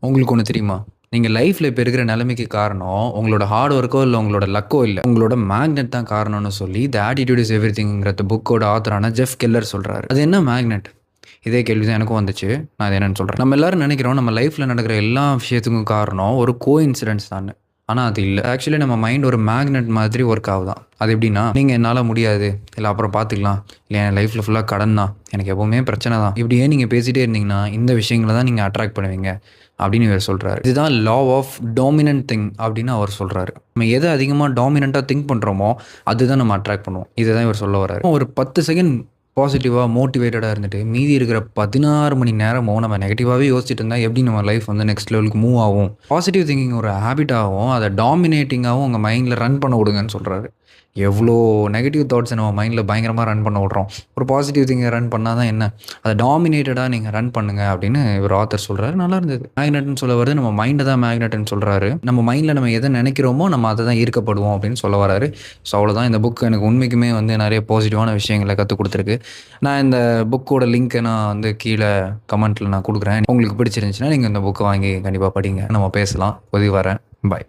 உங்களுக்கு ஒன்று தெரியுமா? நீங்க லைஃப்ல இப்ப இருக்கிற நிலைமைக்கு காரணம், உங்களோட ஹார்ட் ஒர்க்கோ இல்ல உங்களோட லக்கோ இல்ல. உங்களோட மேக்னெட் தான் காரணம்னு சொல்லி, தி ஆட்டிட்யூட் இஸ் எவ்ரிதிங்ங்கிற புக்கோட ஆத்தரான ஜெஃப் கெல்லர் சொல்றாரு. அது என்ன மேக்னெட்? இதே கேள்வி தான் எனக்கும் வந்துச்சு. நான் அது என்னன்னு சொல்றேன். நம்ம எல்லாரும் நினைக்கிறோம், நம்ம லைஃப்ல நடக்கிற எல்லா விஷயத்துக்கும் காரணம் ஒரு கோஇன்சிடென்ஸ் தான்னு. ஆனா அது இல்ல. ஆக்சுவலி நம்ம மைண்ட் ஒரு மேக்னெட் மாதிரி ஒர்க் ஆகுதாம். அது எப்படின்னா, நீங்க என்னால முடியாது, இல்ல அப்புறம் பார்த்துக்கலாம், இல்ல என் லைஃப்ல ஃபுல்லா கடன் தான், எனக்கு எப்பவுமே பிரச்சனை தான், இப்படியே நீங்க பேசிட்டே இருந்தீங்கன்னா, இந்த விஷயங்கள தான் நீங்க அட்ராக்ட் பண்ணுவீங்க அப்படின்னு இவர் சொல்றாரு. இதுதான் லா ஆஃப் டாமினன்ட் திங் அப்படின்னு அவர் சொல்றாரு. நம்ம எதை அதிகமாக டாமினண்ட்டாக திங்க் பண்ணுறோமோ அதுதான் நம்ம அட்ராக்ட் பண்ணுவோம். இதுதான் இவர் சொல்ல வர்றாரு. ஒரு 10 செகண்ட் பாசிட்டிவாக மோட்டிவேட்டடாக இருந்துட்டு மீதி இருக்கிற 16 மணி நேரமும் நம்ம நெகட்டிவாகவே யோசிச்சுட்டு இருந்தால் எப்படி நம்ம லைஃப் வந்து நெக்ஸ்ட் லெவலுக்கு மூவ் ஆகும்? பாசிட்டிவ் திங்கிங் ஒரு ஹேபிட்டாகவும் அதை டாமினேட்டிங்காகவும் உங்கள் மைண்டில் ரன் பண்ண விடுங்கன்னு சொல்கிறாரு. எவ்வளோ நெகட்டிவ் தாட்ஸை நம்ம மைண்டில் பயங்கரமாக ரன் பண்ண விட்றோம். ஒரு பாசிட்டிவ் திங்கை ரன் பண்ணால் தான் என்ன, அதை டாமினேட்டடாக நீங்கள் ரன் பண்ணுங்க அப்படின்னு ஒரு ஆத்தர் சொல்கிறாரு. நல்லா இருந்தது. மேக்னெட்னு சொல்ல வருது, நம்ம மைண்டை தான் மேக்னெட்னு சொல்கிறாரு. நம்ம மைண்டில் நம்ம எதை நினைக்கிறோமோ நம்ம அதை தான் ஈர்க்கப்படுவோம் அப்படின்னு சொல்ல வராரு. ஸோ அவ்வளோதான். இந்த புக் எனக்கு உண்மைக்குமே வந்து நிறைய பாசிட்டிவான விஷயங்களை கற்றுக் கொடுத்துருக்கு. நான் இந்த புக்கோட லிங்க்கை நான் வந்து கீழே கமெண்ட்டில் நான் கொடுக்குறேன். உங்களுக்கு பிடிச்சிருந்துச்சுன்னா நீங்கள் இந்த புக்கை வாங்கி கண்டிப்பாக படிங்க. நம்ம பேசலாம். உதவி வரேன். பாய்.